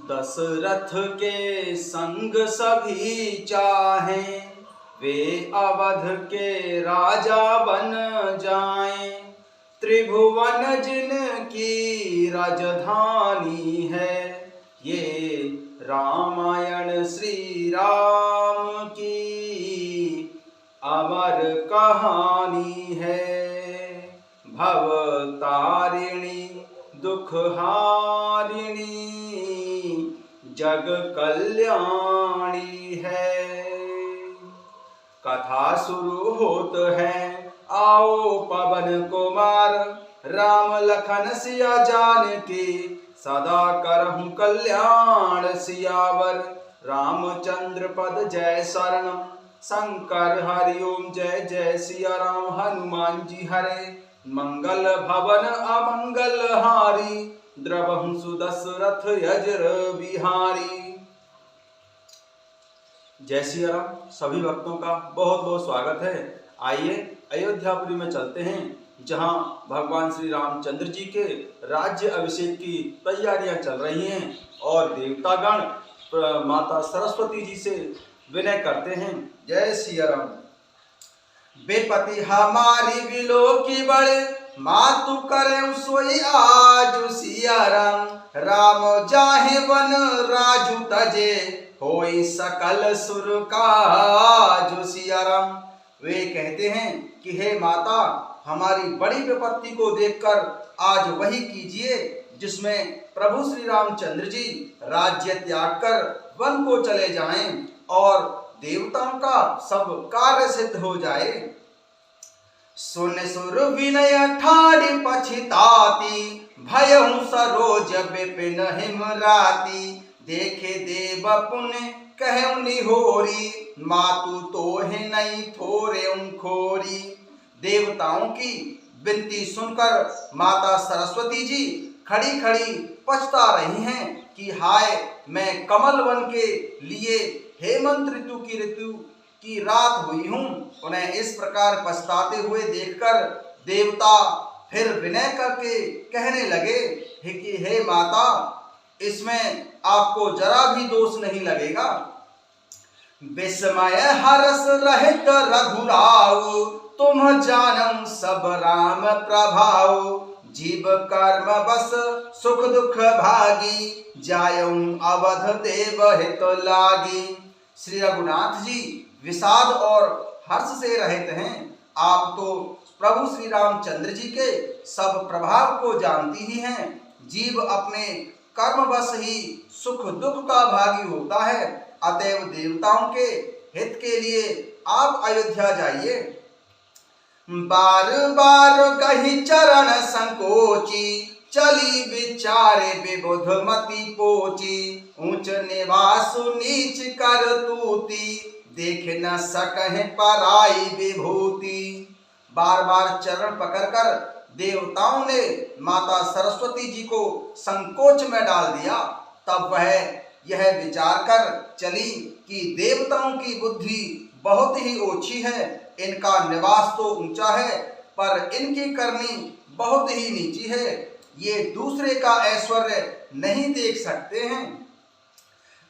दशरथ के संग सभी चाहें, वे अवध के राजा बन जाएं। त्रिभुवन जिनकी राजधानी है, ये रामायण श्री राम की अमर कहानी है। भव तारिणी दुख हारिणी जग कल्याणी है। कथा शुरू होत है, आओ पवन कुमार, राम लखन सिया जानकी, सदा करहूं कल्याण सियावर। रामचंद्र पद जय शरणम, शंकर हरि ओम जय जय सिया राम। हनुमान जी हरे, मंगल भवन अमंगल हारी, द्रवहु सुदशरथ यजर बिहारी। जय सिया राम। सभी भक्तों का बहुत बहुत स्वागत है। आइए अयोध्यापुरी में चलते हैं, जहां भगवान श्री रामचंद्र जी के राज्य अभिषेक की तैयारियां चल रही हैं और देवतागण माता सरस्वती जी से विनय करते हैं। जय सिया राम। बेपति हमारी बिलो की बड़े, मातु करे सोई आज सिया राम। राम जाहे वन राजू तजे, होई सकल सुर काज सिया राम। वे कहते हैं कि हे माता, हमारी बड़ी विपत्ति को देखकर आज वही कीजिए जिसमें प्रभु श्री रामचंद्र जी राज्य त्याग कर वन को चले जाएं और देवताओं का सब कार्य सिद्ध हो जाए। सुन सुर विनय ठाड़ी पछिताती, भयहु सरोज विपिन हिमराती। देखे देव पुण्य कहु निहोरी, मातु तोहे नहीं थोरे खोरी। देवताओं की विनती सुनकर माता सरस्वती जी खड़ी खड़ी पछता रही हैं कि हाय, मैं कमल वन के लिए हेमंत ऋतु की रात हुई हूँ। उन्हें इस प्रकार पछताते हुए देखकर देवता फिर विनय करके कहने लगे कि हे माता, इसमें आपको जरा भी दोष नहीं लगेगा। विस्मय हर्ष रहित रघुराऊ, तुम जानम सब राम प्रभाव। जीव कर्म बस सुख दुख भागी, जायऊं अवध देव हित लागी। श्री रघुनाथ जी विषाद और हर्ष से रहित हैं। आप तो प्रभु श्री रामचंद्र जी के सब प्रभाव को जानती ही हैं। जीव अपने कर्मवश ही सुख दुख का भागी होता है, अतएव देवताओं के हित के लिए आप अयोध्या जाइए। बार बार कही चरण संकोची, चली विचारे विबुध मति पोची। ऊंच निवासु नीच कर तूती, देख न सकहि पराई विभूति। बार बार चरण पकड़कर देवताओं ने माता सरस्वती जी को संकोच में डाल दिया। तब वह यह विचार कर चली कि देवताओं की बुद्धि बहुत ही ओछी है। इनका निवास तो ऊंचा है, पर इनकी करनी बहुत ही नीची है। ये दूसरे का ऐश्वर्य नहीं देख सकते हैं।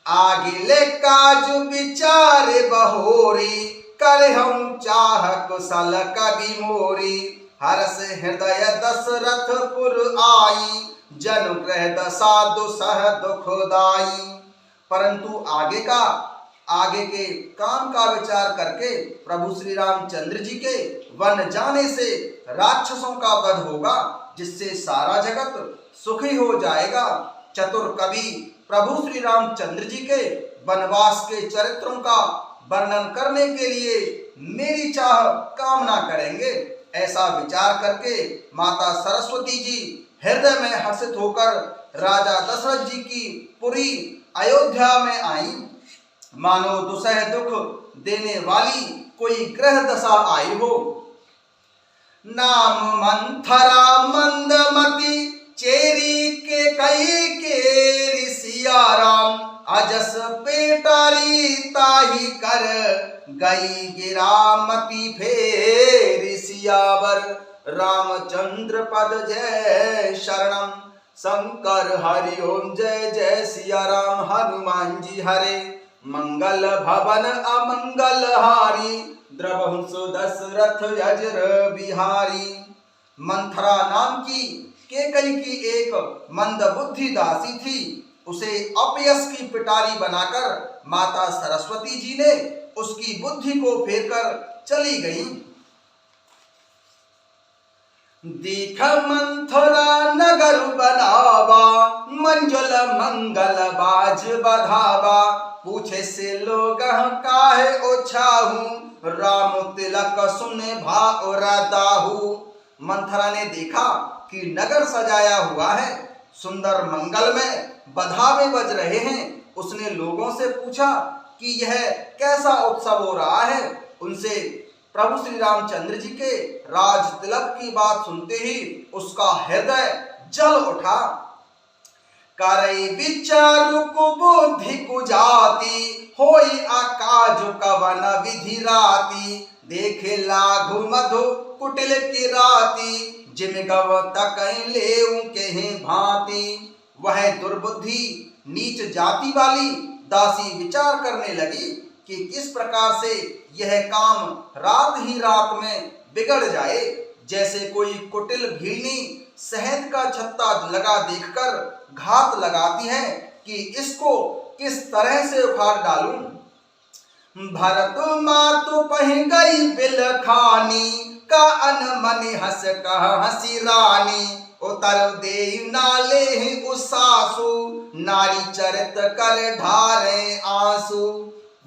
आगे काज विचार बहोरी, करे हम चाह कुशल कवि मोरी। हर्ष हृदय दशरथपुर आई, जनुग्रह दशा दुसह दुखदाई। परंतु आगे के काम का विचार करके प्रभु श्री रामचंद्र जी के वन जाने से राक्षसों का वध होगा, जिससे सारा जगत सुखी हो जाएगा। चतुर कवि प्रभु श्री रामचंद्र जी के वनवास के चरित्रों का वर्णन करने के लिए मेरी चाह कामना करेंगे। ऐसा विचार करके माता सरस्वती जी हृदय में हर्षित होकर राजा दशरथ जी की पुरी अयोध्या में आई। मानो दुसह दुख देने वाली कोई ग्रह दशा आई हो। नाम मंथरा मंदमती, चेरी के कई के सिया राम। अजस पेटारी ताही कर, गई गिरामती फेर सियावर। रामचंद्र पद जय शरणम, शंकर हरि ओम जय जय सिया राम हनुमान जी हरे। मंगल भवन अमंगल हारी द्रवहु सुदशरथ यज्र बिहारी। मंथरा नाम की केकई की एक मंद बुद्धि दासी थी। उसे अपयश की पिटारी बनाकर माता सरस्वती जी ने उसकी बुद्धि को फेरकर चली गई। देख मंथरा नगर बनावा, मंजुल मंगल बाज बधावा। पूछे से लोग काहे ओछाहू, राम तिलक सुने भाव दाहू। मंथरा ने देखा कि नगर सजाया हुआ है, सुंदर मंगल में बधावे बज रहे हैं। उसने लोगों से पूछा कि यह कैसा उत्सव हो रहा है। उनसे प्रभु श्री रामचंद्र जी के राज तिलक की बात सुनते ही उसका हृदय जल उठा। करई विचारु कुबुद्धि कुजाति, होई आकाज कवन विधि राति। देखे लाघु मधु कुटिल की राति, जिम गव तक लेऊ केहि भांति। वह दुर्बुद्धि नीच जाति वाली दासी विचार करने लगी कि किस प्रकार से यह काम रात ही रात में बिगड़ जाए। जैसे कोई कुटिल भीलनी शहद का छत्ता लगा देखकर घात लगाती है कि इसको किस तरह से उखाड़ डालूं। भरत मातु पहि गई बिल खानी, का अनमनि हस कह हसी रानी। उतर दे नाले उसासु, नारी चरित कर ढारे आंसू।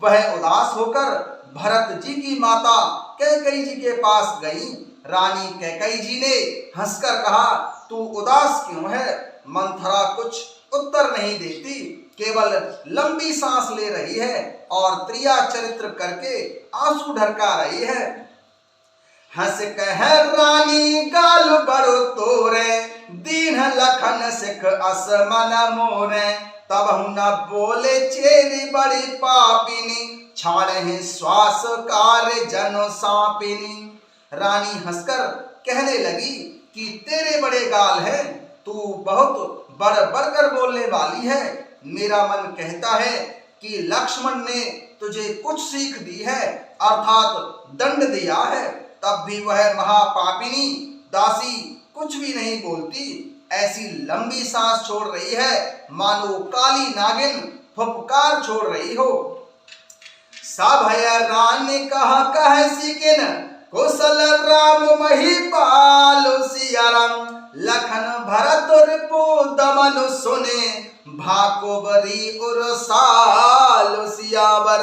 वह उदास होकर भरत जी की माता कैकई जी के पास गई। रानी कैकई जी ने हंसकर कहा, तू उदास क्यों है? मंथरा कुछ उत्तर नहीं देती, केवल लंबी सांस ले रही है और त्रिया चरित्र करके आंसू ढरका रही है। हंस कह रानी गाल बड़ो तोरे, दीन लखन सिख असमन मोरे। तब न बोले चेरी बड़ी पापिनी, छाड़े श्वास कार्य जनो सांपिनी। रानी हंसकर कहने लगी कि तेरे बड़े गाल हैं, तू बहुत बढ़ बढ़कर बोलने वाली है। मेरा मन कहता है कि लक्ष्मण ने तुझे कुछ सीख दी है, अर्थात दंड दिया है, तब भी वह महापापिनी दासी कुछ भी नहीं बोलती। ऐसी लंबी सांस छोड़ रही है मानो काली नागिन फुफकार छोड़ रही हो। सभय रानी कहा कह सिकिन, कुशल राम महिपाल सिया राम। लखन भरत रिपु दमन सुने, भाकोबरी उरसाल सियावर।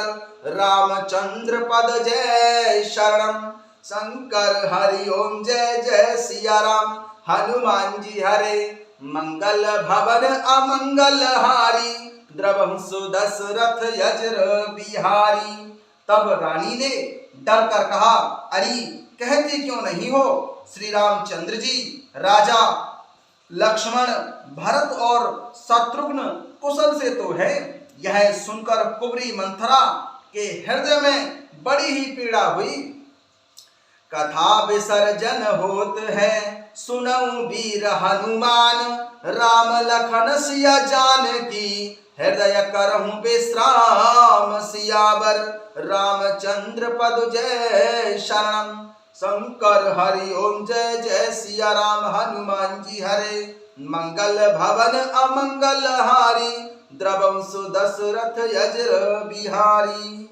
रामचंद्र पद जय शरणम। शंकर हरि ओम जय जय सिया राम हनुमान जी हरे। मंगल भवन अमंगल हारी, द्रवहु सुदशरथ यज्र बिहारी। तब रानी ने डर कर कहा, अरे कहते क्यों नहीं हो? श्री रामचंद्र जी, राजा लक्ष्मण, भरत और शत्रुघ्न कुशल से तो है। यह सुनकर कुबरी मंथरा के हृदय में बड़ी ही पीड़ा हुई। कथा विसर्जन होत है, सुनऊ वीर हनुमान। राम लखन सिया जानकी, हृदय करहु विश्राम सियावर। रामचंद्र पद जय शरणम। शंकर हरि ओम जय जय सिया राम हनुमान जी हरे। मंगल भवन अमंगल हारी, द्रवहु सुदशरथ यज्र बिहारी।